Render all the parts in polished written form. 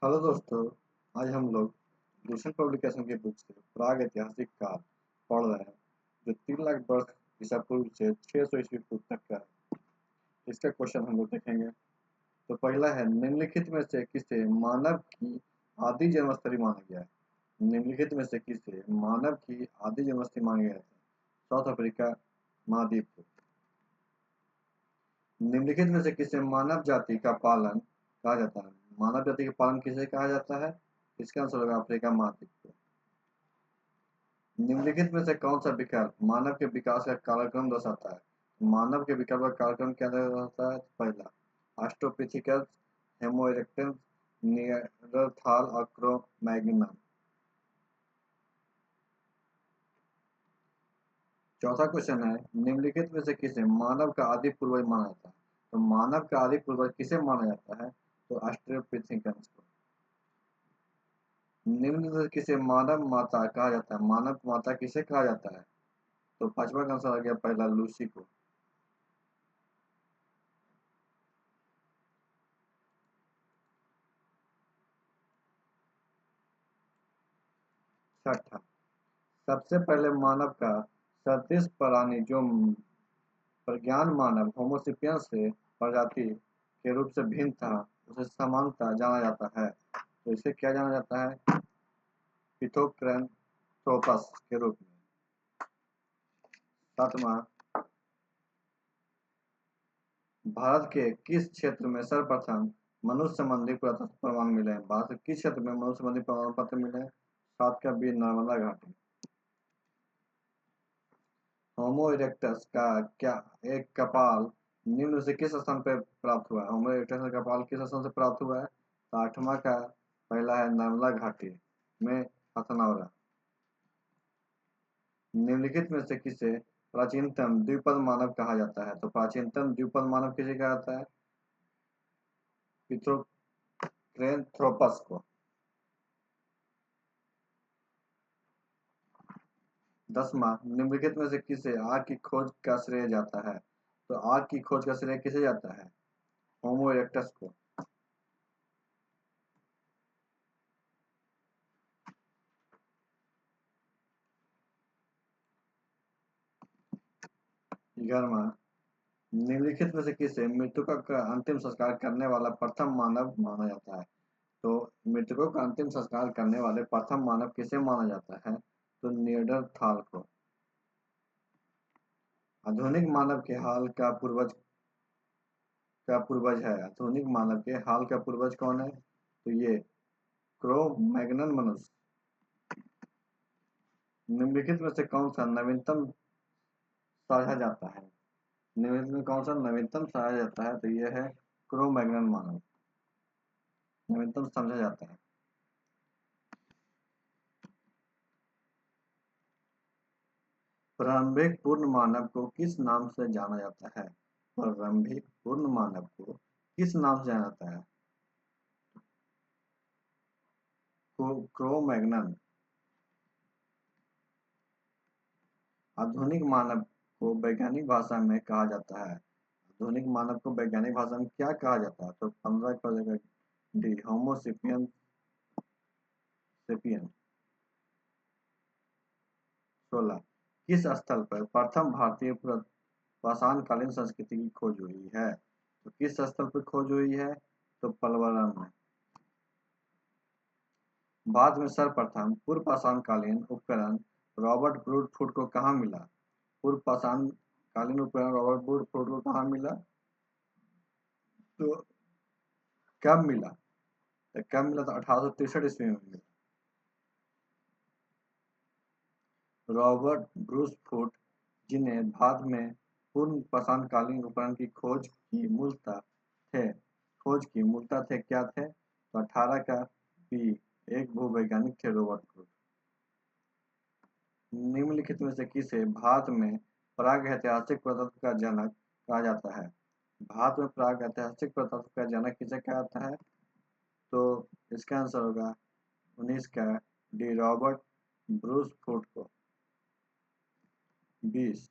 Hello दोस्तों। आज हम लोग दूसरी पब्लिकेशन की बुक से प्राग ऐतिहासिक काल पढ़ रहे हैं जो 3 लाख वर्ष ईसा पूर्व से 600 ईस्वी पूर्व तक का है। इसका क्वेश्चन हम लोग देखेंगे। तो पहला है, निम्नलिखित में से किसे मानव की आदि जन्मस्थली माना गया है। निम्नलिखित में से किसे मानव की आदि जन्मस्थली माना गया है। साउथ अफ्रीका महाद्वीप को। निम्नलिखित में से किसे मानव जाति का पालन कहा जाता है। मानव जाति का पालन किसे कहा जाता है। इसका आंसर होगा अफ्रीका महाद्वीप को। निम्नलिखित में से कौन सा विकल्प मानव के विकास का कालक्रम दर्शाता है। मानव के विकास का कालक्रम क्या दर्शाता है। पहला, ऑस्ट्रोपिथिकस, होमो इरेक्टस, निएंडरथाल और क्रो मैग्नम। चौथा क्वेश्चन है, निम्नलिखित में से किसे मानव का आदि पूर्वज माना जाता है। तो मानव का आदि पूर्वज किसे माना जाता है। तो ऑस्ट्रोपिथिकस को। निम्न में से किसे मानव माता कहा जाता है। मानव माता किसे कहा जाता है। तो पांचवा का आंसर आ गया पहला, लूसी को। छठा, सबसे पहले मानव का सदृश प्राणी जो प्रज्ञान मानव होमोसिपियंस से प्रजाति के रूप से भिन्न था उसे समानता जाना जाता है। तो इसे क्या जाना जाता है। पिथोक्रैंथोपस के रूप में। सातवां, भारत के किस क्षेत्र में सर्वप्रथम मनुष्य संबंधी पुरातत्व प्रमाण मिले हैं। भारत के किस क्षेत्र में मनुष्य संबंधी प्रमाण पत्र मिले हैं। सात का बी, नर्मदा घाटी। होमो इरेक्टस का क्या एक कपाल निम्न से किस स्थान पर प्राप्त हुआ है। होमो इरेक्टस का कपाल किस स्थान से प्राप्त हुआ है। तो आठवां का पहला है, नर्मदा घाटी में हथनौरा। निम्नलिखित में से किसे प्राचीनतम द्विपद मानव कहा जाता है। तो प्राचीनतम द्विपद मानव किसे कहा जाता है। पिथोक्रेंथ्रोपस को। 10वां, निम्नलिखित में से किसे आग की खोज का श्रेय जाता है। तो आग की खोज का श्रेय किसे जाता है। होमो इरेक्टस को। 11वां, निम्नलिखित में से किसे मृतकों का अंतिम संस्कार करने वाला प्रथम मानव माना जाता है। तो मृतकों का अंतिम संस्कार करने वाले प्रथम मानव किसे माना जाता है। तो निएंडरथाल को। आधुनिक मानव के हाल का पूर्वज है। आधुनिक मानव के हाल का पूर्वज कौन है। तो ये क्रो मैग्नन मनुष्य। निम्नलिखित में से कौन सा नवीनतम समझा जाता है। निम्नलिखित में कौन सा नवीनतम समझा जाता है। तो यह है क्रो मैग्नन मानव नवीनतम समझा जाता है। प्रारंभिक पूर्ण मानव को किस नाम से जाना जाता है। प्रारंभिक पूर्ण मानव को किस नाम से जाना जाता है। Crow Magnon. आधुनिक मानव को वैज्ञानिक भाषा में कहा जाता है। आधुनिक मानव को वैज्ञानिक भाषा में क्या कहा जाता है। तो 15 का हो जाएगा डी, होमो सेपियन सेपियन। 16, किस स्थल पर प्रथम भारतीय पाषाणकालीन संस्कृति की खोज हुई है। तो किस स्थल पर खोज हुई है। तो पलवरम में। बाद में सर्वप्रथम पूर्व पाषाणकालीन उपकरण रॉबर्ट ब्रूडफुट को कहाँ मिला। पूर्व पाषाणकालीन उपकरण रॉबर्ट ब्रूडफुट को कहाँ मिला। तो कब मिला। तो कब मिला। तो 1863 ईस्वी में मिला। रॉबर्ट ब्रूसफुट, जिन्हें बाद में पूर्व पाषाणकालीन उपकरण की खोज की मूलतः थे क्या थे। तो 18 का बी, एक भूवैज्ञानिक थे रॉबर्ट ब्रूस। निम्नलिखित में से किसे भारत में प्राग ऐतिहासिक पुरातत्व का जनक कहा जाता है। भारत में प्राग ऐतिहासिक पुरातत्व का जनक किसे कहा जाता है। तो इसका आंसर होगा 19 का डी, रॉबर्ट ब्रूस फुट को। 20,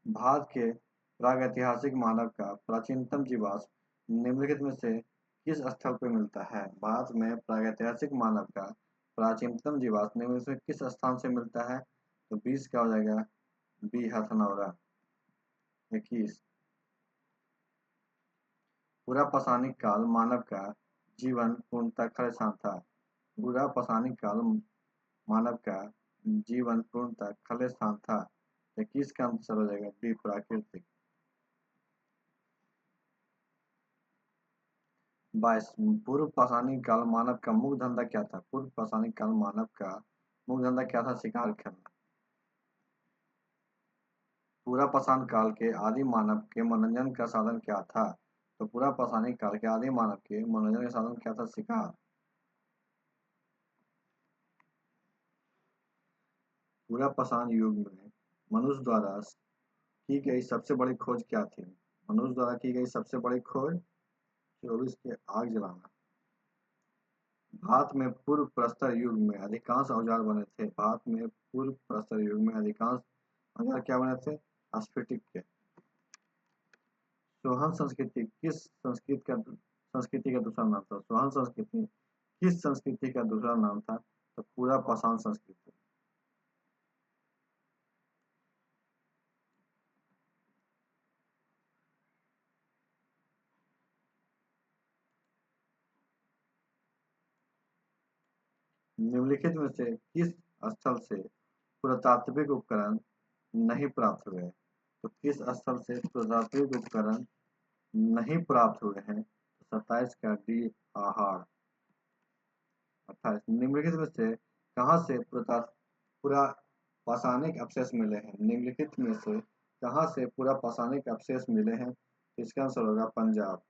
भारत के प्रागैतिहासिक मानव का प्राचीनतम जीवाश्म निम्नलिखित में से किस स्थल पर मिलता है? भारत में प्रागैतिहासिक मानव का प्राचीनतम जीवाश्म निम्न में किस स्थान से मिलता है? तो 20 क्या हो जाएगा? बी हथनौरा। 21 पूरा पाषाणिक काल मानव का जीवन पूर्णतः खलिस्तान था। पूरा पाषाणिक काल मानव का जीवन पूर्णतः खलिस्तान था। 21 का आंसर हो जाएगा डी प्राकृतिक। 22 पूर्व पाषाणिक काल मानव का मुख्य धंधा क्या था? पूर्व पाषाणिक काल मानव का मुख्य धंधा क्या था? शिकार करना। पूरा पाषाण काल के आदि मानव के मनोरंजन का साधन क्या था? तो पूरा पाषाणिक काल के आदि मानव के मनोरंजन का साधन क्या था? शिकार। पूरा पाषाण युग में मनुष्य द्वारा की गई सबसे बड़ी खोज क्या थी? मनुष्य द्वारा की गई सबसे बड़ी खोज 24 के आग जलाना। भारत में पूर्व प्रस्तर युग में अधिकांश औजार बने थे। भारत में पूर्व प्रस्तर युग में अधिकांश औजार क्या बने थे? स्फटिक के। सोहन संस्कृति किस संस्कृति का दूसरा नाम था? सोहन संस्कृति किस संस्कृति का दूसरा नाम था? तो पूरा पाषाण संस्कृति। निम्नलिखित में से किस स्थल से पुरातात्विक उपकरण नहीं प्राप्त हुए? तो किस स्थल से पुरातात्विक उपकरण नहीं प्राप्त हुए हैं? तो 27 का डी आहार। 28 निम्नलिखित में से कहाँ से पूरा पाषाणिक अवशेष मिले हैं? निम्नलिखित में से कहाँ से पूरा पाषाणिक अवशेष मिले हैं? इसका आंसर होगा पंजाब।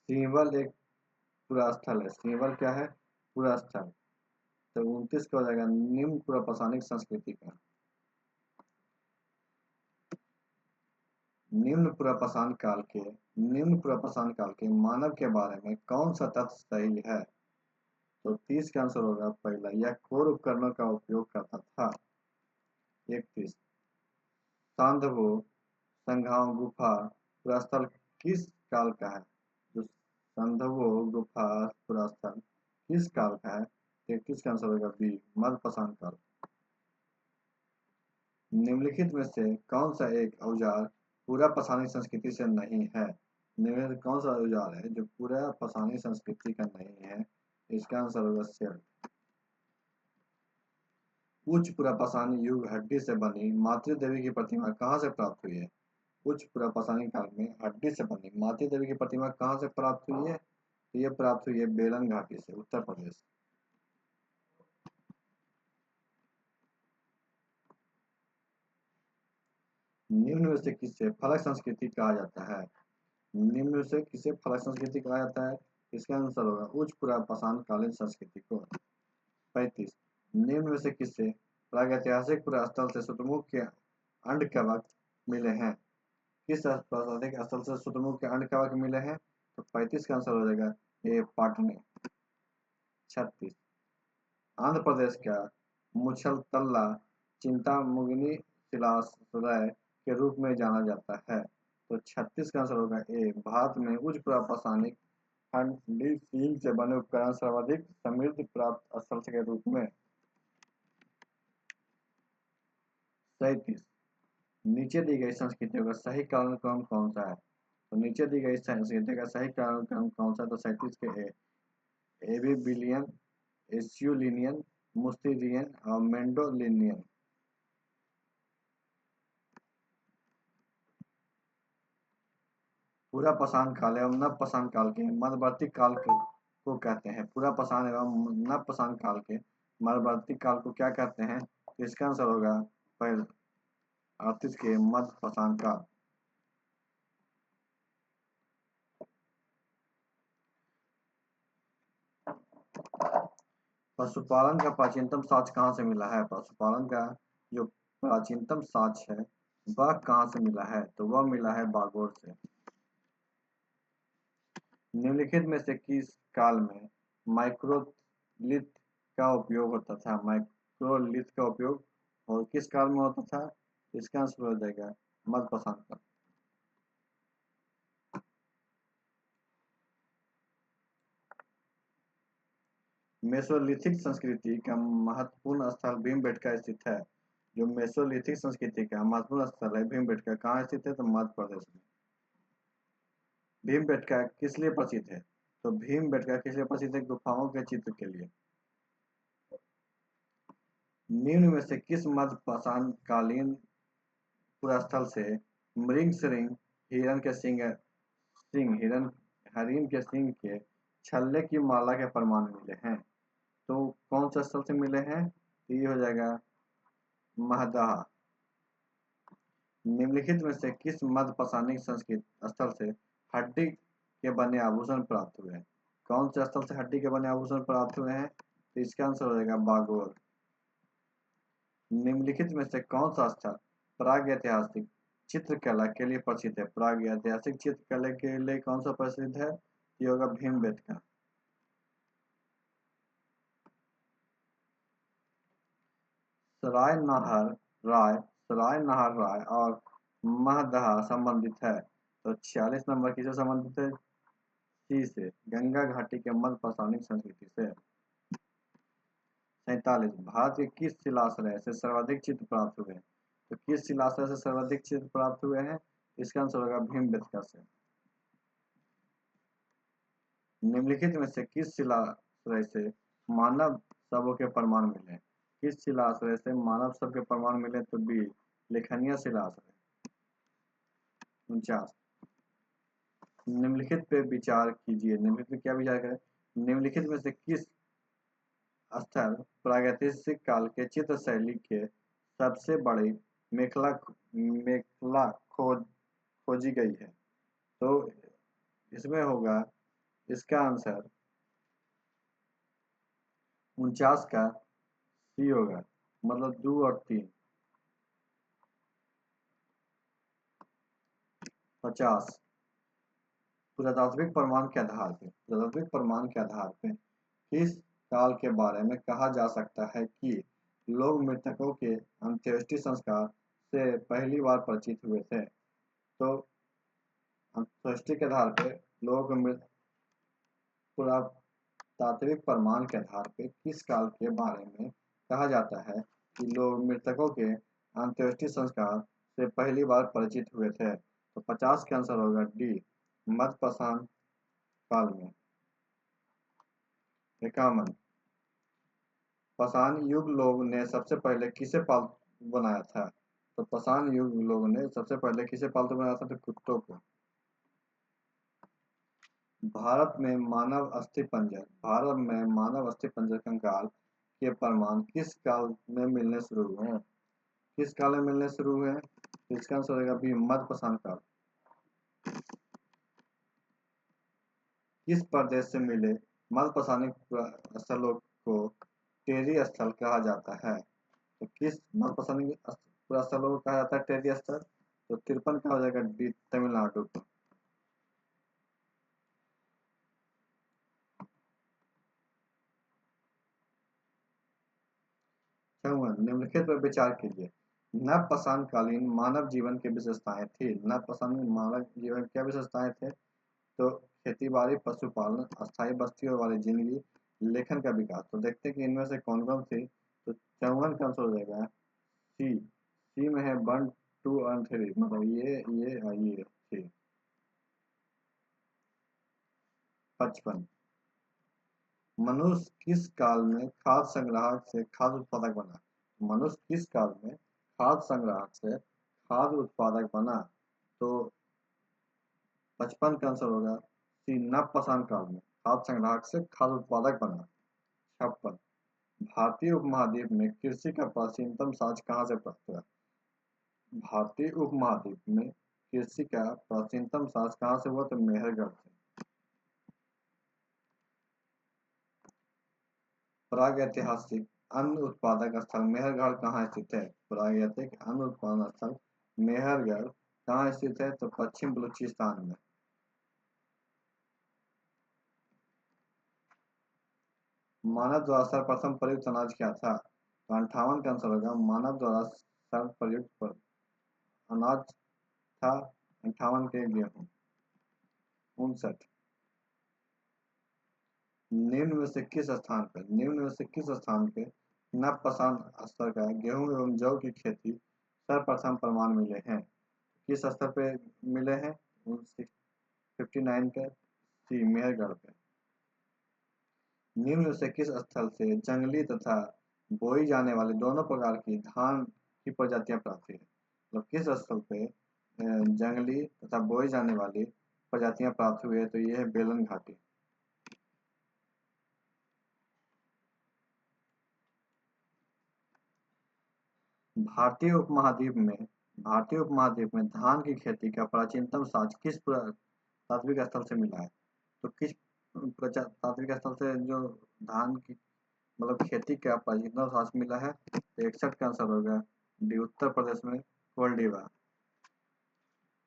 सिंहबल एक पूरा स्थल है। सिंहबल क्या है? पूरा स्थल। तो 29 का हो जाएगा निम्न पूरा पाषाणिक संस्कृति का। निम्न पूरा पाषाण काल के मानव के बारे में कौन सा तथ्य सही है? तो 30 का आंसर होगा पहला, यह खोर उपकरणों का उपयोग करता था। 31 सांधवो संघाव गुफा पूरा स्थल किस काल का है? जो संधवो गुफा पूरा स्थल किस काल का है? 33 का आंसर होगा बी मध्य पाषाण काल। निम्नलिखित में से कौन सा एक औजार पूरा पाषाणी संस्कृति से नहीं है? निम्नलिखित कौन सा औजार है जो पूरा पाषाणी संस्कृति का नहीं है? इसका आंसर होगा सेल। उच्च पूरा पाषाणी युग हड्डी से बनी मातृ देवी की प्रतिमा कहाँ से प्राप्त हुई है? उच्च पूरा पाषाणी काल में हड्डी से बनी मातृ देवी की प्रतिमा कहाँ से प्राप्त हुई है? तो ये प्राप्त हुई है बेलन घाटी से, उत्तर प्रदेश। निम्न में से किसे फलक संस्कृति कहा जाता है? निम्न में से किसे फलक संस्कृति कहा जाता है? इसका आंसर होगा उच्च पूरा पाषाण कालीन संस्कृति को। 35 निम्न में से किससे प्रागैतिहासिक पूरा स्थल से शुतुरमुर्ग के अंड कवक मिले हैं? किस प्रागैतिक स्थल से शुतुरमुर्ग के अंड कवक मिले हैं? तो 35 का आंसर हो जाएगा ये पाटने। 36 आंध्र प्रदेश का मुछल तल्ला चिंतामुगनी शिलाश्रय के रूप में जाना जाता है। तो 36 का आंसर होगा ए भारत में उच्च पाषाणिक खंडी सींग से बने उपकरण सर्वाधिक समृद्ध प्राप्त स्थल के रूप में। 37 नीचे दी गई संस्कृतियों का सही कालक्रम कौन सा है? तो नीचे दी गई संस्कृतियों का सही कालक्रम कौन सा है? तो 37 के एबीबिलियन, एस्यूलिनियन, मुस्टिरियन और मेंडोलिनियन। पूरा पाषाण काल एवं नव पाषाण काल के मध्यवर्ती काल को कहते हैं। पूरा पाषाण एवं नव पाषाण काल के मध्यवर्ती काल को क्या कहते हैं? तो इसका आंसर होगा पहले 38 के मध्य पाषाण काल। पशुपालन का प्राचीनतम साक्ष्य कहाँ से मिला है? पशुपालन का जो प्राचीनतम साक्ष्य है वह कहाँ से मिला है? तो वह मिला है बागोर से। निम्नलिखित में से किस काल में माइक्रोलिथ का उपयोग होता था? माइक्रोलिथ का उपयोग और किस काल में होता था? इसका आंसर हो जाएगा मध्य पाषाण काल। मेसोलिथिक संस्कृति का महत्वपूर्ण स्थल भीमबेटका स्थित है। जो मेसोलिथिक संस्कृति का महत्वपूर्ण स्थल है भीमबेटका कहाँ स्थित है? तो मध्य प्रदेश में। भीमबेटका किस लिए प्रसिद्ध है? तो भीमबेटका किस लिए प्रसिद्ध है? गुफाओं के चित्र के लिए। निम्न में से किस मध्य पाषाण कालीन पुरास्थल से मृग सिंह हिरण के हिरण हरिण के सिंह के छल्ले की माला के प्रमाण मिले हैं? तो कौन से स्थल से मिले हैं? तो ये हो जाएगा महदहा। निम्नलिखित में से किस मध्य पाषाणिक संस्कृत स्थल से हड्डी के बने आभूषण प्राप्त हुए हैं? कौन से स्थल से हड्डी के बने आभूषण प्राप्त हुए हैं? तो इसका आंसर हो जाएगा बागोर। निम्नलिखित में से कौन सा स्थल प्राग ऐतिहासिक चित्रकला के लिए प्रसिद्ध है? प्राग ऐतिहासिक चित्रकला के लिए कौन सा प्रसिद्ध है? ये होगा भीमबेटका। सराय नहर राय और महदहा संबंधित है। तो 46 नंबर किससे संबंधित है? सी से, गंगा घाटी के मध्य पाषाणिक संस्कृति से। 47 भारत के किस शिलाश्रय से सर्वाधिक चित्र प्राप्त हुए हैं? तो किस शिलाश्रय से सर्वाधिक चित्र प्राप्त हुए हैं? इसका आंसर होगा भीमबेटका से। निम्नलिखित में से किस शिलाश्रय से मानव शवों के प्रमाण मिले? किस शिलाश्रय से मानव शव के प्रमाण मिले? तो बी लेखनीय शिलाश्रय। 49 निम्नलिखित पे विचार कीजिए। निम्नलिखित पे क्या विचार करें? निम्नलिखित में से किस स्थल प्रागैतिहासिक काल के चित्र शैली के सबसे बड़ी मेखला मेखला खोजी गई है? तो इसमें होगा इसका आंसर 49 का सी होगा, मतलब 2 और 3। 50 पुरातात्विक प्रमाण के आधार पे किस काल के बारे में कहा जा सकता है कि लोग मृतकों के अंत्येष्टि संस्कार से पहली बार परिचित हुए थे? तो अंत्येष्टि के आधार पे लोग पुरातात्विक प्रमाण के आधार पे किस काल के बारे में कहा जाता है कि लोग मृतकों के अंत्येष्टि संस्कार से पहली बार परिचित हुए थे? तो 50 का आंसर होगा डी मध्य पाषाण काल में। 51 पाषाण युग लोग ने सबसे पहले किसे पालतू बनाया था? तो पाषाण युग लोगों ने सबसे पहले किसे पालतू बनाया था? तो कुत्तों को। भारत में मानव अस्थिपंजर कंकाल के प्रमाण किस काल में मिलने शुरू हुए हैं? किस काल में मिलने शुरू हुए हैं? तो इसका आंसर होगा बी मध्य पाषाण काल। किस प्रदेश से मिले मध्य पाषाणिक स्थलों को टेरी स्थल कहा जाता है? तो किस मध्य पाषाणिक स्थलों को कहा जाता है टेरी स्थल? तो 53 का हो जाएगा डी तमिलनाडु को। निम्नलिखित पर विचार कीजिए। नव पाषाण कालीन मानव जीवन की विशेषताएं थी। नव पाषाण मानव जीवन क्या विशेषताएं थे? तो खेती बाड़ी, पशुपालन, अस्थायी बस्तियों वाली जिंदगी, लेखन का विकास। तो देखते हैं कि इनमें से कौन कौन थी। तो 54 का आंसर हो जाएगा सी में है 1 2 और 3, मतलब ये थी। 55 मनुष्य किस काल में खाद्य संग्राहक से खाद्य उत्पादक बना? मनुष्य किस काल में खाद्य संग्राहक से खाद्य उत्पादक बना? तो 55 का आंसर होगा सी नव पाषाण काल में खाद्य संग्राहक से खाद्य उत्पादक बना। 56 भारतीय उपमहाद्वीप में कृषि का प्राचीनतम साक्ष्य कहाँ से प्राप्त हुआ? भारतीय उपमहाद्वीप में कृषि का प्राचीनतम साक्ष्य कहाँ से हुआ? तो मेहरगढ़ से। प्रागैतिहासिक अन्न उत्पादक स्थल मेहरगढ़ कहाँ स्थित है? प्रागैतिहासिक अन्न उत्पादक स्थल मेहरगढ़ कहाँ स्थित है? तो पश्चिम बलूचिस्तान में। मानव द्वारा सर्वप्रथम प्रयुक्त अनाज क्या था? तो 58 का आंसर होगा मानव द्वारा सर्वप्रयुक्त अनाज था 58 के गेहूं। 59 निम्न में से किस स्थान पे नवपाषाण स्तर का गेहूं एवं जौ की खेती सर्वप्रथम प्रमाण मिले हैं? किस स्तर पे मिले हैं? 59 के सी मेहरगढ़ पे। निम्न में से किस स्थल से जंगली तथा बोई जाने वाले दोनों प्रकार की धान की प्रजातियां प्राप्त हुई है? मतलब किस स्थल पे जंगली तथा बोई जाने वाली प्रजातियां प्राप्त हुई है? तो ये है बेलन घाटी। भारतीय उपमहाद्वीप में धान की खेती का प्राचीनतम साक्ष्य किस तात्विक स्थल से मिला है? तो किस तात्विक स्थल से जो धान की मतलब खेती का प्राचीनतम साक्ष्य मिला है? तो 61 का आंसर होगा डी, उत्तर प्रदेश में कोल्डिवा।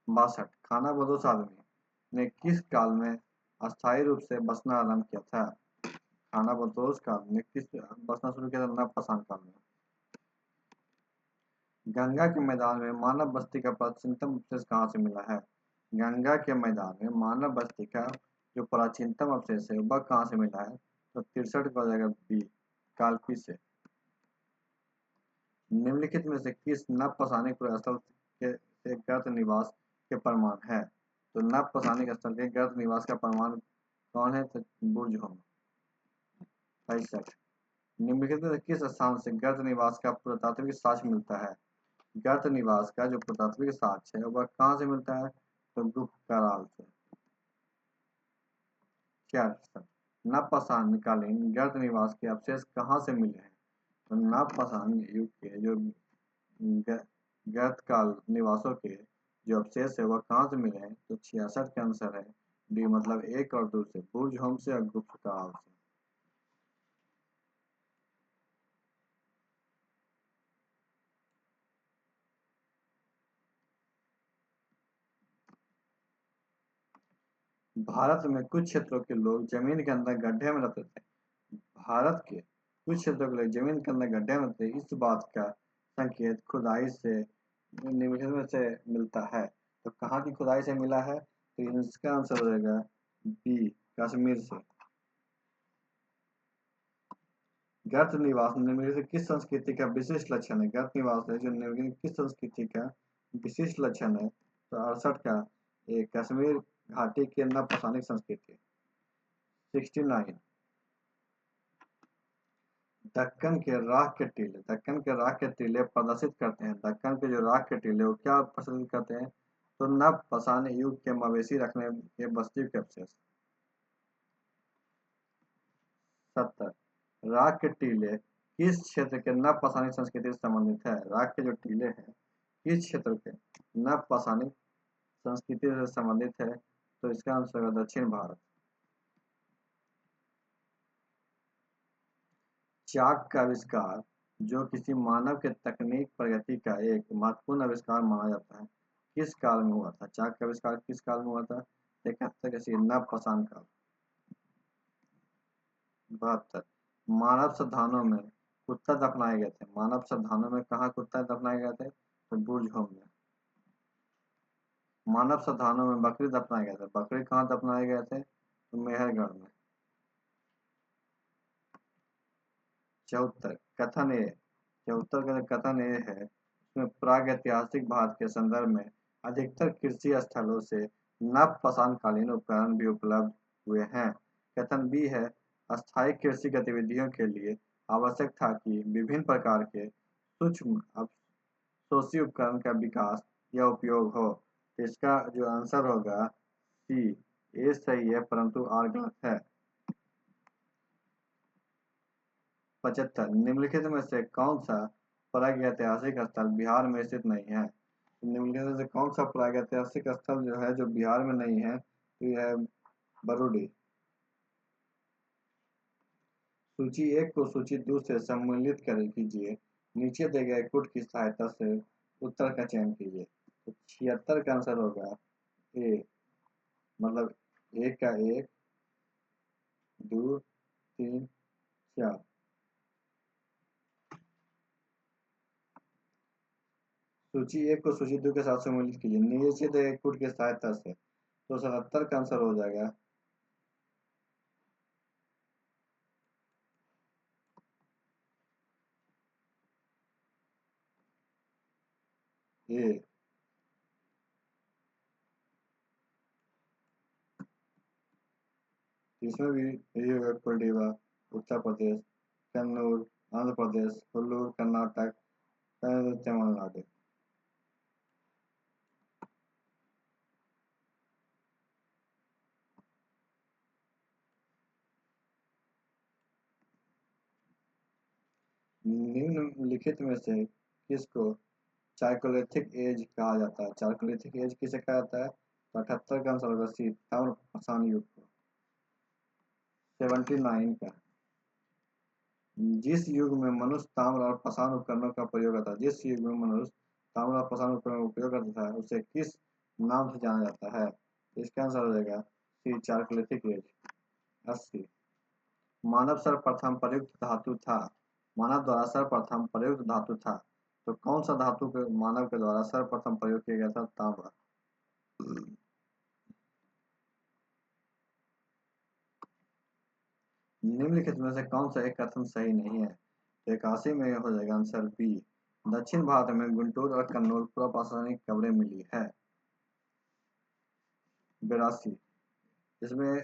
62, खाना बदोश आदमी ने किस काल में अस्थायी रूप से बसना आरंभ किया था? खाना बदोश काल में किस बसना शुरू किया था? नवपाषाण काल में। गंगा के मैदान में मानव बस्ती का प्राचीनतम अवशेष कहाँ से मिला है? गंगा के मैदान में मानव बस्ती का जो प्राचीनतम अवशेष है वह कहाँ से मिला है? तो 63 का हो जाएगा बी, कालपी से। निम्नलिखित में से किस नवपाषाणिक स्थल से गर्त निवास के प्रमाण है? तो नवपाषाणिक स्थल के गर्त निवास का प्रमाण कौन है? तो बुर्ज होम। 65, निम्नलिखित में से किस स्थान से गर्त निवास का पुरातात्विक साक्ष्य मिलता है? गर्त निवास का जो पुरातात्विक साक्ष्य है वह कहाँ से मिलता है? तो गुप्त काल से। 66, नवपाषाणकालीन गर्त निवास के अवशेष कहाँ से मिले हैं? तो नवपाषाण युग के जो गर्त काल निवासों के जो अवशेष है वह कहाँ से मिले हैं? तो 66 का आंसर है डी, मतलब 1 और 2 से, बुर्ज होम से और गुप्त काल से। भारत में कुछ क्षेत्रों के लोग जमीन के अंदर गड्ढे में रहते थे। भारत के कुछ क्षेत्रों के लोग जमीन के अंदर गड्ढे में रहते, इस बात का संकेत खुदाई से निम्नलिखित में से मिलता है। तो कहाँ की खुदाई से मिला है? तो इसका आंसर हो जाएगा बी, कश्मीर से। गर्त निवास निम्नलिखित से किस संस्कृति का विशिष्ट लक्षण है? गर्त निवास है जो निम्नलिखित किस संस्कृति का विशिष्ट लक्षण है? तो 68 का एक, कश्मीर घाटी की नवपाषाणिक संस्कृति। 69, दक्कन के राख के टीले प्रदर्शित करते हैं। दक्कन के जो राख के टीले वो क्या प्रदर्शित करते हैं? तो नवपाषाण युग के मवेशी रखने के बस्ती के अवशेष। 70, राख के टीले किस क्षेत्र के नवपाषाणिक संस्कृति से संबंधित है? राख के जो टीले हैं किस क्षेत्र के नवपाषाणिक संस्कृति से संबंधित है? तो इसका आंसर है दक्षिण भारत। चाक का आविष्कार जो किसी मानव के तकनीक प्रगति का एक महत्वपूर्ण आविष्कार माना जाता है, किस काल में हुआ था? चाक का आविष्कार किस काल में हुआ था? 71 का सी, नवपाषाण काल। 72, मानव श्रद्धानों में कुत्ता दफनाए गए थे। मानव श्रद्धानों में कहाँ कुत्ता दफनाए गए थे? तो बुर्ज होम में। मानव श्रद्धानों में बकरी दफनाए गए थे। बकरी कहाँ दफनाए गए थे? तो मेहरगढ़ में। 74, कथन ए, 74 का कथन ए है उसमें प्रागैतिहासिक भारत के संदर्भ में अधिकतर कृषि स्थलों से नवपाषाणकालीन उपकरण भी उपलब्ध हुए हैं। कथन बी है, अस्थायी कृषि गतिविधियों के लिए आवश्यक था कि विभिन्न प्रकार के सूक्ष्म अवशोषी उपकरण का विकास या उपयोग हो। तो इसका जो आंसर होगा सी, ए सही है परंतु आर गलत है। 75, निम्नलिखित में से कौन सा प्रागैतिहासिक स्थल बिहार में स्थित नहीं है? निम्नलिखित में से कौन सा प्रागैतिहासिक स्थल जो है जो बिहार में नहीं है? तो यह है बरूडी। सूची 1 को सूची 2 से सम्मिलित कीजिए। नीचे दिए गए कोड की सहायता से उत्तर का चयन कीजिए। तो 76 का आंसर होगा ए, मतलब 1 का 1, 2, 3, 4। सूची 1 को सूची 2 के साथ सम्मिलित कीजिए नीचे दिए गए कोड की सहायता से। तो 77 का आंसर हो जाएगा ए। इसमें भी यही होगा, कोल्डिवा उत्तर प्रदेश, कन्नूर आंध्र प्रदेश, कोल्लूर कर्नाटक, तमिलनाडु। निम्नलिखित में से किसको चाइकोलिथिक एज कहा जाता है? चाइकोलिथिक एज किसे कहा जाता है? तो 78 का आंसर होगा सी, ताम्र पाषाण युग को। 79 का, जिस युग में मनुष्य ताम्र और पाषाण उपकरणों का प्रयोग करता है, जिस युग में मनुष्य ताम्र और पाषाण उपकरणों का उपयोग करता है, उसे किस नाम से जाना जाता है? इसका आंसर हो जाएगा सी, चाइकोलिथिक एज। 80, मानव सर्वप्रथम प्रयुक्त धातु था। मानव द्वारा सर्वप्रथम प्रयुक्त धातु था, तो कौन सा धातु के मानव के द्वारा सर्वप्रथम प्रयोग किया गया था? तांबा। निम्नलिखित में से कौन सा एक कथन सही नहीं है? तो 81 में हो जाएगा आंसर बी, दक्षिण भारत में गुंटूर और कन्नौज पूर्व पाषाणिक कब्रें मिली है। 82, इसमें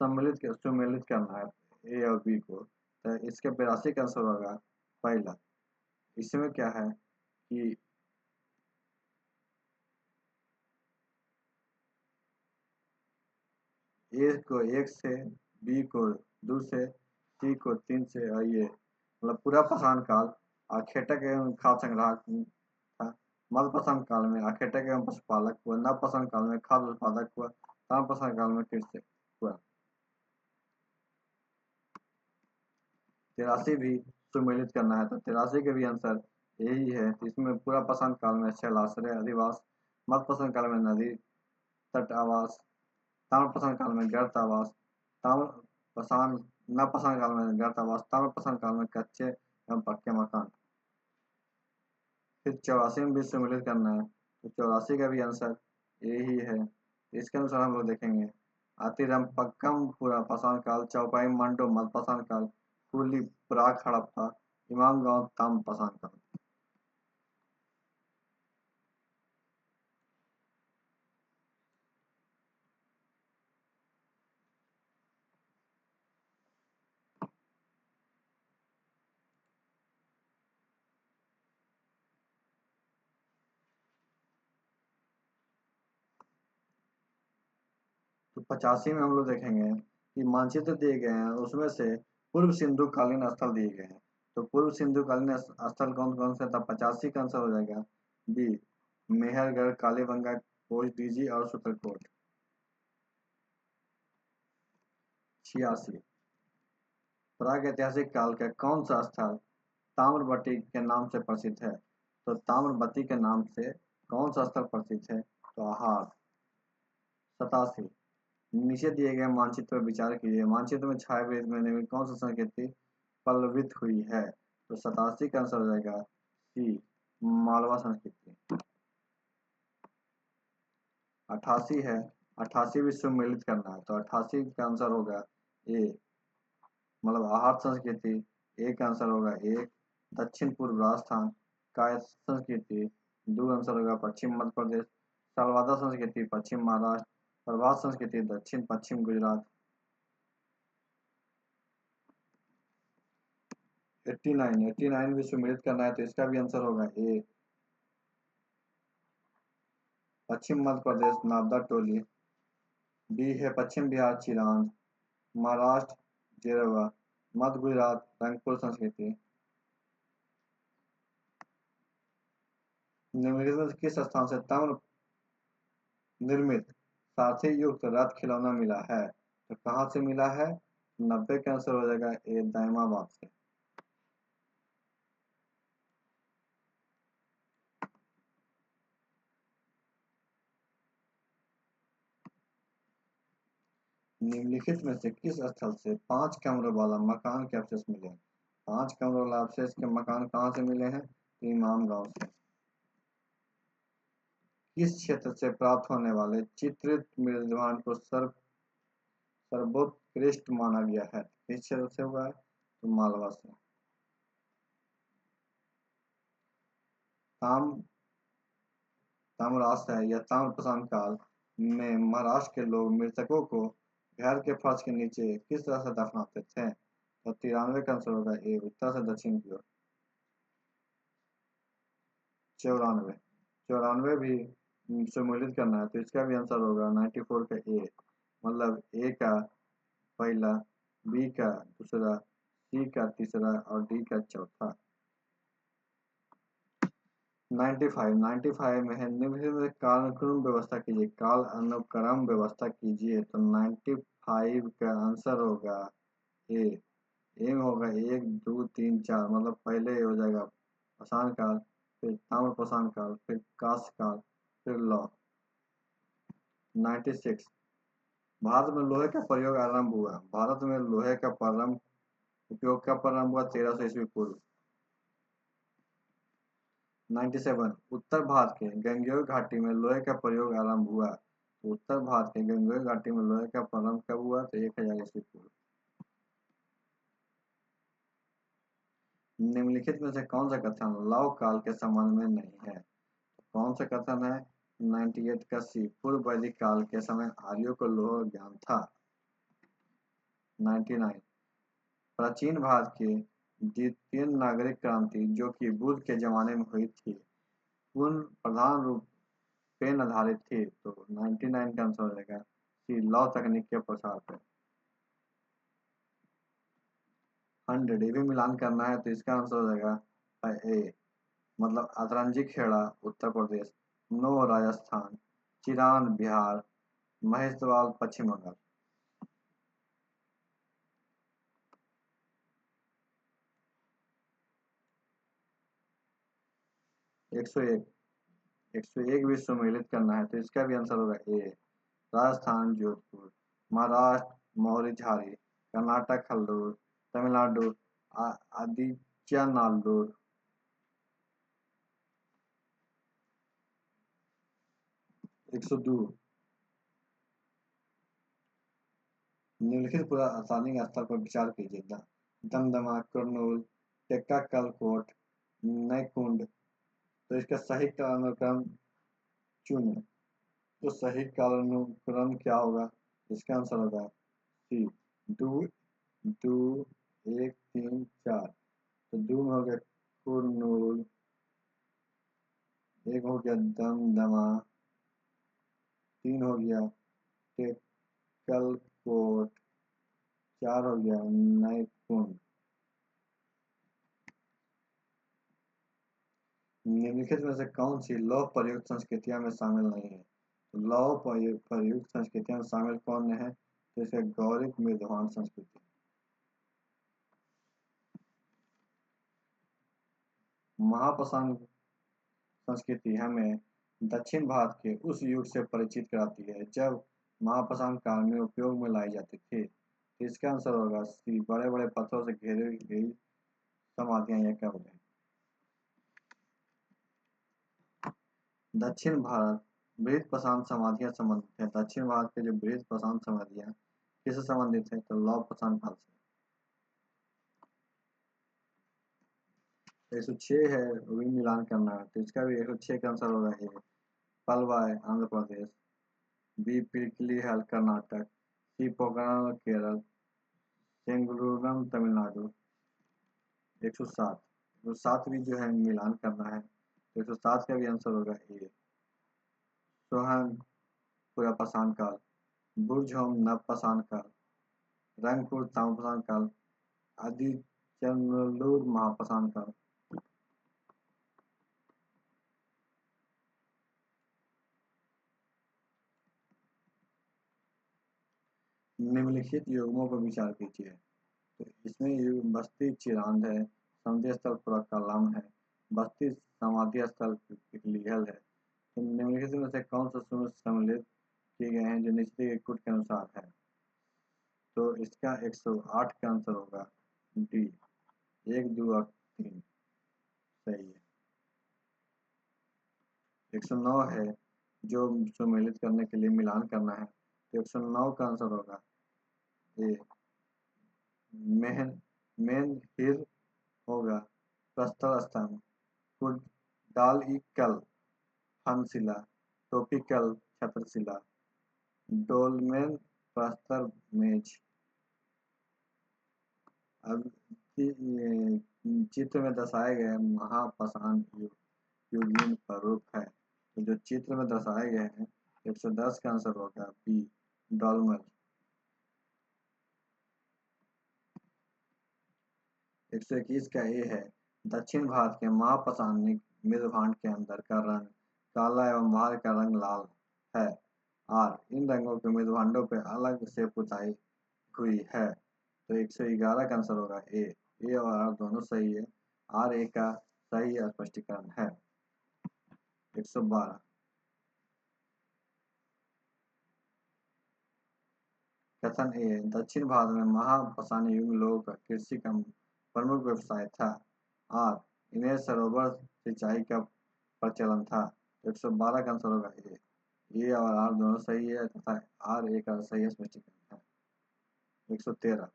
सुमेलित करना है ए और बी को, तो इसके 82 का आंसर होगा पहला। इसमें क्या है कि ए को 1 से, बी को 2 से, सी को 3 से, और ये मतलब पूरा पाषाण काल आखेटक एवं खाद्य संग्राहक था। मध्य पाषाण काल में आखेटक एवं पशुपालक हुआ। नव पाषाण काल में खाद्य उत्पादक हुआ। ताम्र पाषाण काल में कृषि हुआ। 83 भी सुमेलित करना है, तो 83 के भी आंसर यही है। तो इसमें पूरा पाषाण काल में शैलाश्रय अधिवास, मध्य पाषाण काल में नदी तट आवास, ताम्र पाषाण काल में गर्त आवास, ताम्र पाषाण नव पाषाण काल में गर्त आवास, ताम्र पाषाण काल में कच्चे एवं पक्के मकान। फिर 84 में भी सम्मिलित करना है, तो 84 का भी आंसर यही है। इसके अनुसार हम लोग देखेंगे, आतिरम पक्कम पूरा पाषाण काल, चौपाई मंडो मध्य पाषाण काल, फूली प्राक हड़प्पा, इमाम गांव ताम्र पाषाण काल। तो 85 में हम लोग देखेंगे कि मानचित्र दिए गए हैं, उसमें से पूर्व सिंधु कालीन स्थल दिए गए हैं। तो पूर्व सिंधु कालीन स्थल कौन कौन से था? 85 का आंसर हो जाएगा बी, मेहरगढ़, कालीबंगा, कोच दीजी और सुतरकोट। 86, प्राग ऐतिहासिक काल का कौन सा स्थल ताम्रवती के नाम से प्रसिद्ध है? तो ताम्रवती के नाम से कौन सा स्थल प्रसिद्ध है? तो आहार। 87, नीचे दिए गए मानचित्र पर विचार कीजिए। मानचित्र में छाए हुए में कौन सा संस्कृति पल्लवित हुई है? तो 87 का आंसर हो जाएगा सी, मालवा संस्कृति। 88 है, 88 भी सम्मिलित करना है, तो 88 का आंसर होगा ए, मतलब आहार संस्कृति। ए का आंसर होगा एक, दक्षिण पूर्व राजस्थान। काय संस्कृति 2 आंसर होगा पश्चिम मध्य प्रदेश। सालवादा संस्कृति पश्चिम महाराष्ट्र। प्रभात संस्कृति दक्षिण पश्चिम गुजरात। 89 भी सम्मिलित करना है, तो इसका भी आंसर होगा ए, पश्चिम मध्य प्रदेश नाबदा टोली। बी है पश्चिम बिहार चिरांद। महाराष्ट्र जेरवा। मध्य गुजरात रंगपुर संस्कृति। निम्नलिखित में से किस स्थान से ताम्र निर्मित सारथी युक्त रथ खिलौना मिला है? तो कहाँ से मिला है? 90 का आंसर हो जाएगा ए, दायमाबाद से। निम्नलिखित में से किस स्थल से 5 कमरों वाला मकान के अवशेष मिले? 5 कमरों वाला अवशेष के मकान कहाँ से मिले हैं? तो इमाम गांव से। किस क्षेत्र से प्राप्त होने वाले चित्रित निर्माण को सर्वोत्कृष्ट माना गया है? किस क्षेत्र से हुआ है? तो मालवा से। ताम ताम्रराष्ट्र है। यह ताम्रप्रशांत काल में महाराष्ट्र के लोग मृतकों को घर के फर्श के नीचे किस तरह से दफनाते थे? तो 93 का आंसर होगा ए, उत्तर से दक्षिण की ओर। 94, 94 भी सम्मिलित करना है, तो इसका भी आंसर होगा 94 का ए, मतलब ए का पहला, बी का दूसरा, सी का तीसरा और डी का चौथा। 95 में है निम्नलिखित में कालानुक्रम व्यवस्था कीजिए, काल अनुक्रम व्यवस्था कीजिए। तो 95 का आंसर होगा ए। ए में होगा 1 2 3 4, मतलब पहले हो जाएगा पाषाण काल, फिर ताम्रपाषाण काल, फिर कांस्य काल, फिर लौह। 96 भारत में लोहे का प्रयोग आरंभ हुआ। भारत में लोहे का प्रारंभ उपयोग कब प्रारंभ हुआ? 1300 ईस्वी पूर्व। 97 उत्तर भारत के गंगेय घाटी में लोहे का प्रयोग आरंभ हुआ। तो उत्तर भारत के गंगेय घाटी में लोहे का प्रारंभ कब हुआ? तो 1000 ईस्वी पूर्व। निम्नलिखित में से कौन सा कथन लव काल के संबंध में नहीं है? कौन सा कथन है? 98 का सी, पूर्व वैदिक काल के समय आर्यों को लोह ज्ञान था। 99 प्राचीन भारत की द्वितीय नागरिक क्रांति जो कि बुद्ध के जमाने में हुई थी, उन प्रधान रूप पेन आधारित थी। तो 99 का आंसर हो जाएगा सी, लौ तकनीक के प्रसार पे। 100 ये भी मिलान करना है, तो इसका आंसर हो जाएगा ए, मतलब अतरंजी खेड़ा उत्तर प्रदेश, नो राजस्थान, चिरान बिहार, महेशवाल पश्चिम बंगाल। 101 101 भी सम्मिलित करना है, तो इसका भी आंसर होगा ए, राजस्थान जोधपुर, महाराष्ट्र मौरी झारी, कर्नाटक हल्लूर, तमिलनाडु आदिच्यानाल्लूर। 102 निम्नलिखित पूरा आसानी स्तर पर विचार कीजिए। दमदमा, कुरनूल, टेक्काकलकोट, नैकुंड। तो इसका सही कालानुक्रम चुने। तो सही कालानुक्रम क्या होगा? इसका आंसर होगा सी, 2 2 1 3 4। तो 2 में हो गया कुरनूल, 1 हो गया दमदमा, 3 हो गया टेक्कलकोट, 4 हो गया नैकुंड। निम्नलिखित में से कौन सी लौह प्रयुक्त संस्कृतियां में शामिल नहीं है? तो लौह प्रयुक्त संस्कृतियां में शामिल कौन है? जैसे गौरिक मेघवान संस्कृति। महापाषाण संस्कृति हमें दक्षिण भारत के उस युग से परिचित कराती है जब महापाषाण काल में उपयोग में लाई जाती थी। तो इसका आंसर होगा सी, बड़े बड़े पत्थरों से घेरी गई समाधियां यह कब है? दक्षिण भारत बृहद पाषाण समाधियां संबंधित है। दक्षिण भारत के जो बृहद पाषाण समाधियां किससे संबंधित है? तो लौह पाषाण काल से। 106 है, वो भी मिलान करना है, तो इसका भी 106 का आंसर होगा ए, पलवाय आंध्र प्रदेश, बी पिरकिलीहल कर्नाटक, सी पोकरण केरल, सेंगुलुरम तमिलनाडु। 107 107 भी जो है मिलान करना है, तो 107 का भी आंसर होगा ए, सोहन पूरा पाषाण काल, बुर्जहोम नव पाषाण काल, रंगपुर ताम्रपाषाण काल, आदि चंद्रलूर महापाषाण काल। निम्नलिखित युग्मों पर विचार कीजिए। तो इसमें युग बस्ती चिरांद है, समाधि स्थल पूरा कलम है, बस्ती समाधि स्थल लिहल है। तो निम्नलिखित में से कौन सा शून्य सम्मिलित किए गए हैं जो निचले गुट के अनुसार है? तो इसका 108 का आंसर होगा डी, 1 2 और 3 सही है। 109 है जो सम्मिलित करने के लिए मिलान करना है, तो 109 का आंसर होगा ए, मेन हिर होगा प्रस्तर स्तंभ, कुडाल इक्कल फनशिला, टॉपिकल छत्रशिला, डोलमेन प्रस्तर मेज। अब चित्र में दर्शाए गए महापाषाण युगीन स्वरूप है। तो जो चित्र में दर्शाए गए हैं 110 का आंसर होगा बी, डॉलमन। 121 का ए है, दक्षिण भारत के महापाषाणिक मृदभांड के अंदर का रंग काला एवं बाहर का रंग लाल है। आर, इन रंगों के मृदभांडों पर अलग से पुताई हुई है। तो 111 का आंसर होगा ए और आर दोनों सही है। आर ए का सही स्पष्टीकरण है। 112, कथन ए, दक्षिण भारत में महापाषाण युग लोगों का कृषि का प्रमुख व्यवसाय था। आर, इन्हें सरोवर सिंचाई का प्रचलन था। 112 का आंसर होगा ए और आर दोनों सही है तथा आर ए का सही स्पष्टीकरण है। 113,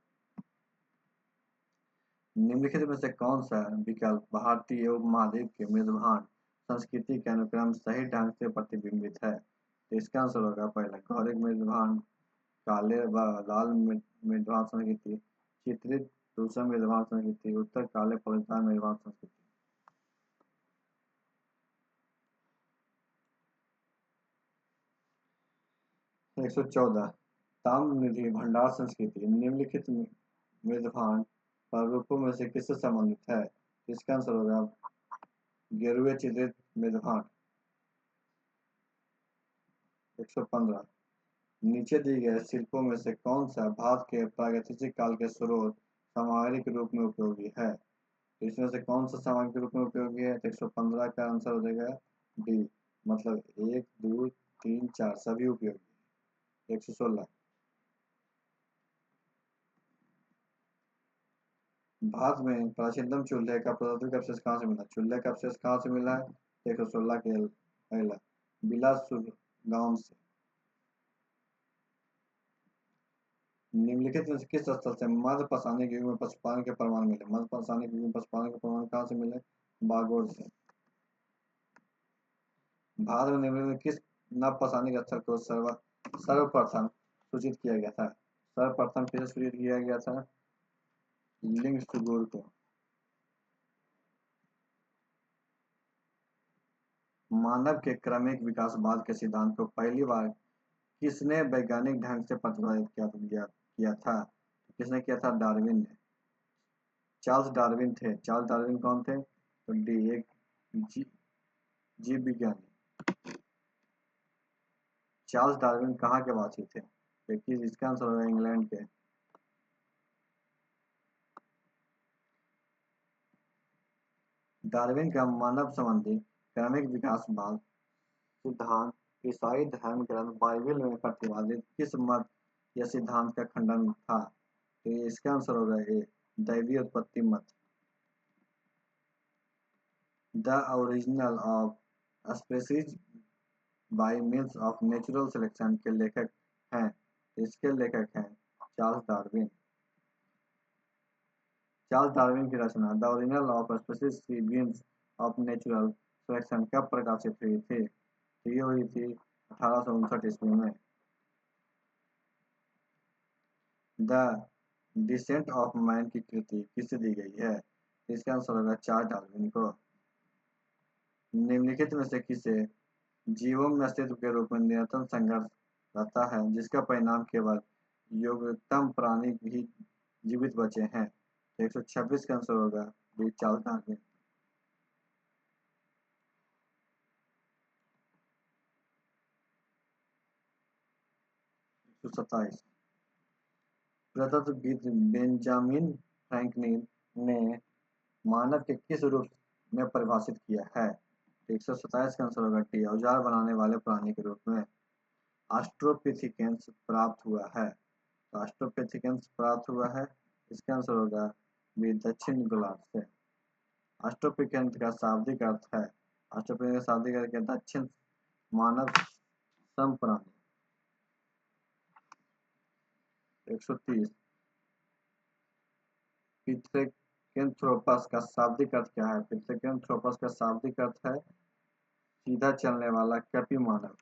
निम्नलिखित में से कौन सा विकल्प भारतीय उपमहाद्वीप के मृदभांड संस्कृति के अनुक्रम सही ढंग से प्रतिबिंबित है? तो इसका आंसर होगा पहला, गौरिक मृदभांड, काले व लाल मृदभांड संस्कृति, चित्रित दूसरा मृदभांड संस्कृति, उत्तर काले फलदार मृदभांड संस्कृति। 114, ताम्रनिधि भंडार संस्कृति निम्नलिखित मृदभांड प्रारूपों में से किससे संबंधित है? इसका आंसर होगा गेरुए चित्रित मृदभांड। 115, नीचे दिए गए शिल्पों में से कौन सा भारत के प्रागैतिहासिक काल के स्रोत सामग्री के रूप में उपयोगी है? तो इसमें से कौन सा सामग्री के रूप में उपयोगी है? तो 115 का आंसर हो जाएगा डी, मतलब 1, 2, 3, 4 सभी उपयोगी। 116, भारत में प्राचीनतम चूल्हे का प्राकृतिक अवशेष कहाँ से मिला? चूल्हे का अवशेष कहाँ से मिला है? 116 के पहला, बिलासपुर गांव से। निम्नलिखित में से किस स्थल से मध्य पाषाणिक युग में पशुपालन के प्रमाण मिले? मध्य पाषाणिक युग में पशुपालन के प्रमाण कहाँ से मिले? बागोर से। भारत में निम्नलिखित किस नव पाषाणिक स्थल को सर्वप्रथम सूचित किया गया था? सर्वप्रथम किसे सूचित किया गया था? लिंग सुगुर को। मानव के क्रमिक विकासवाद के सिद्धांत को पहली बार किसने वैज्ञानिक ढंग से प्रतिपादित किया था? किसने किया था? डार्विन ने। चार्ल्स डार्विन थे। चार्ल्स डार्विन कौन थे? तो डी, एक जीव विज्ञानी। चार्ल्स डार्विन कहाँ के वासी थे? देखिए इसका आंसर होगा इंग्लैंड के। डार्विन का मानव संबंधी क्रमिक विकासवाद सिद्धांत ईसाई धर्म ग्रंथ बाइबल में प्रतिपादित किस मत या सिद्धांत का खंडन था? तो इसका आंसर होगा ए, दैवीय उत्पत्ति मत। The original of species bye means of natural selection के लेखक हैं। इसके लेखक हैं चार्ल्स डार्विन। चार्ल्स डार्विन की रचना द ओरिजिनल ऑफ स्पीसीज की मीन्स ऑफ नेचुरल सिलेक्शन कब प्रकाशित हुई थी? तो ये हुई थी 1859 ईस्वी में। द डिसेंट ऑफ मैन की कृति किससे दी गई है? इसका आंसर होगा चार्ल्स डार्विन को। निम्नलिखित में से किसे जीवों में अस्तित्व के रूप में निरंतर संघर्ष रहता है जिसका परिणाम केवल योग्यतम प्राणी ही जीवित बचे हैं? 126 का आंसर होगा बी, चार्ल्स डार्विन। 127, प्रदत्त बेंजामिन फ्रैंकलिन ने मानव के किस रूप में परिभाषित किया है? 127 का आंसर होगा डी, औजार बनाने वाले प्राणी के रूप में ऑस्ट्रोपिथिकेंस प्राप्त हुआ है। तो ऑस्ट्रोपिथिकेंस प्राप्त हुआ है, इसका आंसर होगा बी, दक्षिण गोलार्ध से। ऑस्ट्रोपिथिकेंस का शाब्दिक अर्थ है, ऑस्ट्रोपिथिकेंस का शाब्दिक अर्थ है दक्षिण मानव सम प्राणी। 130, पिथेकेंथ्रोपस का शाब्दिक अर्थ क्या है? पिथेकेंथ्रोपस का शाब्दिक अर्थ है सीधा चलने वाला कैपी मानव।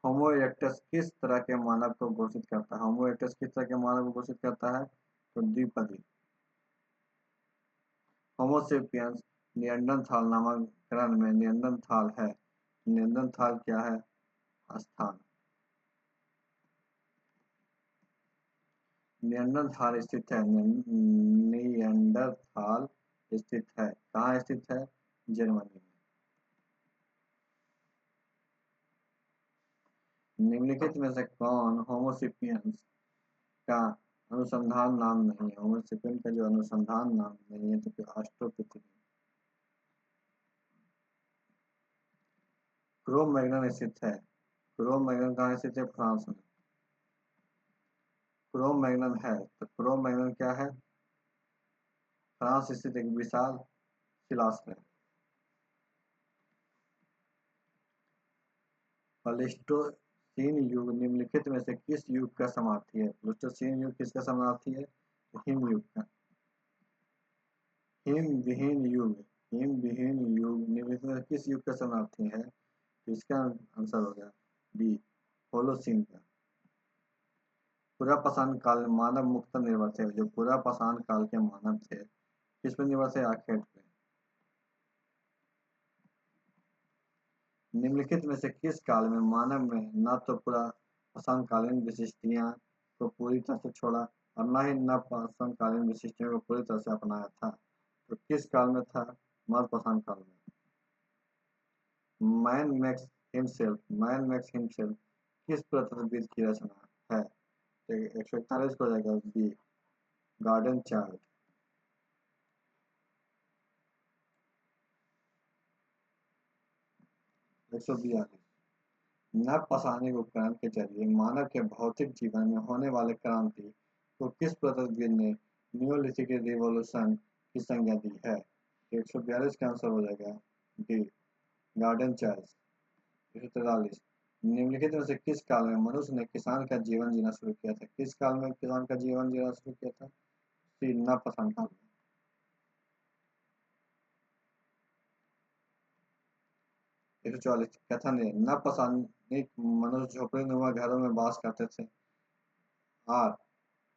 होमो इरेक्टस किस तरह के मानव को घोषित करता है? होमो इरेक्टस किस तरह के मानव को घोषित करता है? तो द्विपदी। होमोसेपियंस नियंडरथाल नामक ग्रंथ में नियंडरथाल है। नियंडरथाल क्या है? स्थान। नियंडरथाल स्थित है, नियंडरथाल स्थित है, कहाँ स्थित है? जर्मनी में। निम्नलिखित में से कौन होमोसेपियंस का अनुसंधान नाम नहीं है? होमोसेपियन का जो अनुसंधान नाम नहीं है तो ऑस्ट्रोपिथेकस। क्रो-मैग्नन स्थित है। क्रो-मैग्नन कहाँ स्थित है? फ्रांस में। क्रो-मैग्नन है तो क्रो-मैग्नन क्या है? फ्रांस स्थित एक विशाल शिलाश्रय। प्लेस्टोसीन युग निम्नलिखित में से किस युग का समाप्ति है? प्लेस्टोसीन युग किसका समाप्ति है? हिम युग का। हिमविहीन युग, हिमविहीन युग निम्नलिखित में किस युग का समाप्ति है? तो इसका आंसर हो गया बी, होलोसीन का। पुरापाषाण काल में मानव मुक्त निर्भर थे। जो पुरापाषाण काल के मानव थे किस पर निर्भर थे? आर्कियाइट पे। निम्नलिखित में से किस काल में मानव में न तो पुरापाषाणकालीन विशिष्टियां को पूरी तरह से छोड़ा और न ही नवपाषाणकालीन विशिष्टियों को पूरी तरह से अपनाया था? तो किस काल में था? मध्यपाषाण काल में। मैन मैक्स हिमसेल्फ किस पुरातत्वविद की रचना है? 141 को जाएगा बी, गार्डन चार्ट। 142 नवपाषाणिक उपकरण के जरिए मानव के भौतिक जीवन में होने वाले क्रांति को किस पुरातत्वविद ने नियोलिथिक रिवॉल्यूशन की संज्ञा दी है? 142 का आंसर हो जाएगा डी, गार्डन चार्ल्स। 143 निम्नलिखित में से किस काल में मनुष्य ने किसान का जीवन जीना शुरू किया था? किस काल में किसान का जीवन जीना शुरू किया था? सी, नवपाषाण काल में। 144 कथन है नवपाषाणिक मनुष्य झोपड़ीनुमा घरों में वास करते थे। आर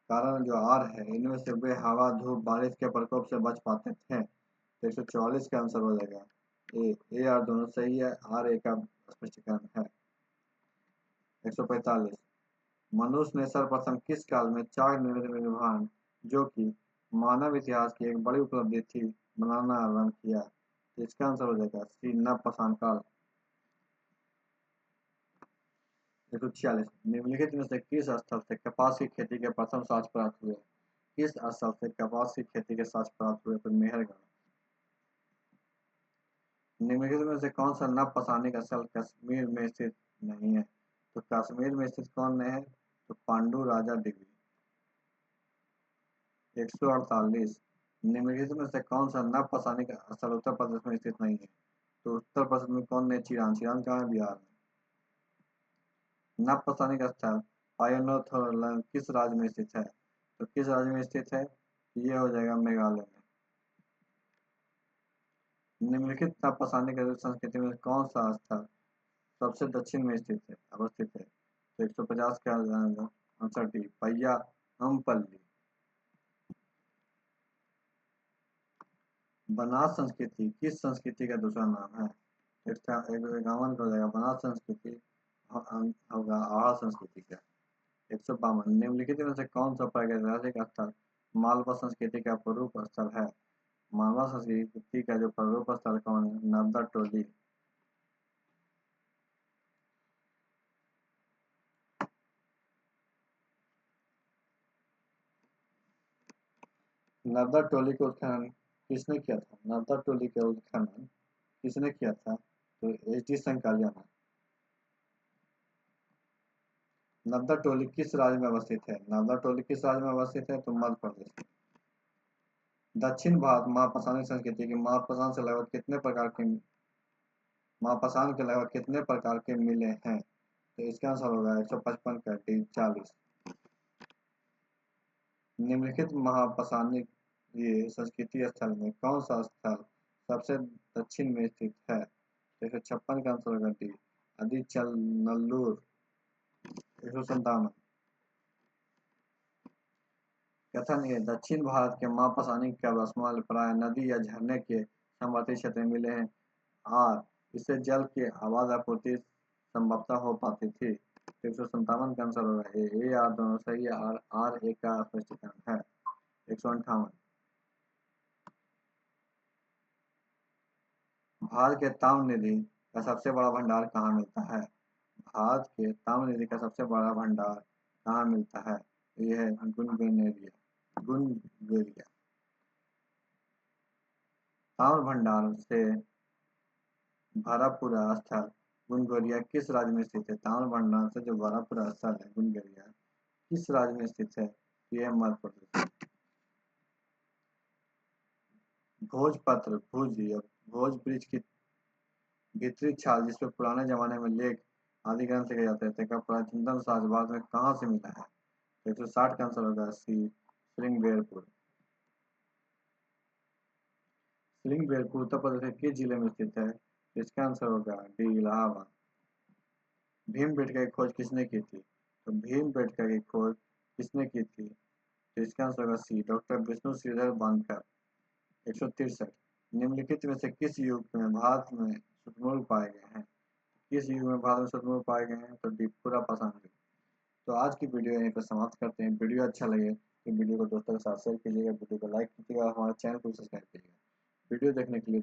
कारण जो आर है इनमें से वे हवा, धूप, बारिश के प्रकोप से बच पाते थे। तो 144 का आंसर हो जाएगा ए आर दोनों सही है, आर ए का स्पष्टीकरण है। 145 मनुष्य ने सर्वप्रथम किस काल में चाक निर्माण, जो कि मानव इतिहास की एक बड़ी उपलब्धि थी, बनाना आरंभ किया? तो इसका आंसर हो जाएगा सी, नवपाषाण काल। 146 निम्नलिखित में से किस स्थल से कपास की खेती के प्रथम साक्ष्य प्राप्त हुए? किस स्थल से कपास की खेती के साक्ष्य प्राप्त हुए? तो मेहरगढ़। निम्नलिखित में से कौन सा नवपाषाणिक स्थल कश्मीर में स्थित नहीं है? तो कश्मीर में स्थित कौन नहीं है? तो पांडु राजा डिग्री। 148 निम्नलिखित में से कौन सा नवपाषाणिक स्थल उत्तर प्रदेश में स्थित नहीं है? तो उत्तर प्रदेश में कौन नहीं? चिरान। चिरान कहाँ है? बिहार में। नवपाषाणिक स्थल पायोनोथोरलम किस राज्य में स्थित है? तो किस राज्य में स्थित है? ये हो जाएगा मेघालय में। निम्नलिखित नवपाषाणिक संस्कृति में कौन सा स्थल सबसे दक्षिण में स्थित है, अवस्थित है? तो 150 का आंसर डी, पय्या अमपल्ली। बनास संस्कृति किस संस्कृति का दूसरा नाम है? 151 का हो जाएगा बनास संस्कृति होगा आहा संस्कृति का। 152 निम्नलिखित में से कौन सा प्रागैतिहासिक स्थल मालवा संस्कृति का प्ररूप स्थल है? मालवा संस्कृति का जो प्ररूप स्थल कौन है? नर्मदा टोली। नर्मदा टोली का उत्खनन किसने किया था? नर्मदा टोली का उत्खनन किसने किया था? तो एच डी संकालिया। नर्मदा टोली किस राज्य में अवस्थित है? नर्मदा टोली किस राज्य में अवस्थित है? तो मध्य प्रदेश। दक्षिण भारत महापाषाणिक संस्कृति के महापाषाण से लगभग कितने प्रकार के महापाषाण के लगभग कितने प्रकार के मिले हैं? तो इसका आंसर होगा 155 का डी, 40। निम्नलिखित महापाषाणिक ये संस्कृति स्थल में कौन सा स्थल सबसे दक्षिण में स्थित है? तो 156 का आंसर होगा डी, आदिचल नल्लूर 157। कथन ए दक्षिण भारत के माँ पसानी के रसमाल प्राय नदी या झरने के समवर्ती क्षेत्र में मिले हैं। आर इससे जल की आवाज आपूर्ति संभवतः हो पाती थी। 157 का आंसर होगा ए आर दोनों सही है। आर आर ए का स्पष्टीकरण है। 158। भारत के ताम्रनिधि का सबसे बड़ा भंडार कहाँ मिलता है? भारत के ताम्रनिधि का सबसे बड़ा भंडार कहाँ मिलता है? यह है गुनगुनेरिया। ताम्र भंडार से भरा पूरा स्थल गुनगुनेरिया किस राज्य में स्थित है? ताम्र भंडार से जो भरा पूरा स्थल है गुनगुनेरिया किस राज्य में स्थित है? यह मध्य प्रदेश। भोजपत्र भोज ब्रिज की भीतरी छाल जिसपे पुराने जमाने में लेख आदि ग्रंथ लिखे जाते थे का प्राचीनतम साक्ष्य भारत में कहाँ से मिला है? 160 का आंसर होगा सी श्रृंगबेरपुर। श्रृंगबेरपुर उत्तर प्रदेश के किस जिले में स्थित है? इसका आंसर होगा डी इलाहाबाद। भीमबेटका की खोज किसने की थी? तो भीमबेटका की खोज किसने की थी? तो इसका आंसर होगा सी डॉक्टर विष्णु श्रीधर बांदकर। 163। निम्नलिखित में से किस युग में भारत में शुतुरमुर्ग पाए गए हैं? किस युग में भारत में शुतुरमुर्ग पाए गए हैं? तो पूरा पाषाण युग। तो आज की वीडियो यहीं पर समाप्त करते हैं। वीडियो अच्छा लगे तो वीडियो को दोस्तों के साथ शेयर कीजिएगा, वीडियो को लाइक कीजिएगा, हमारे चैनल को सब्सक्राइब कीजिएगा। वीडियो देखने के लिए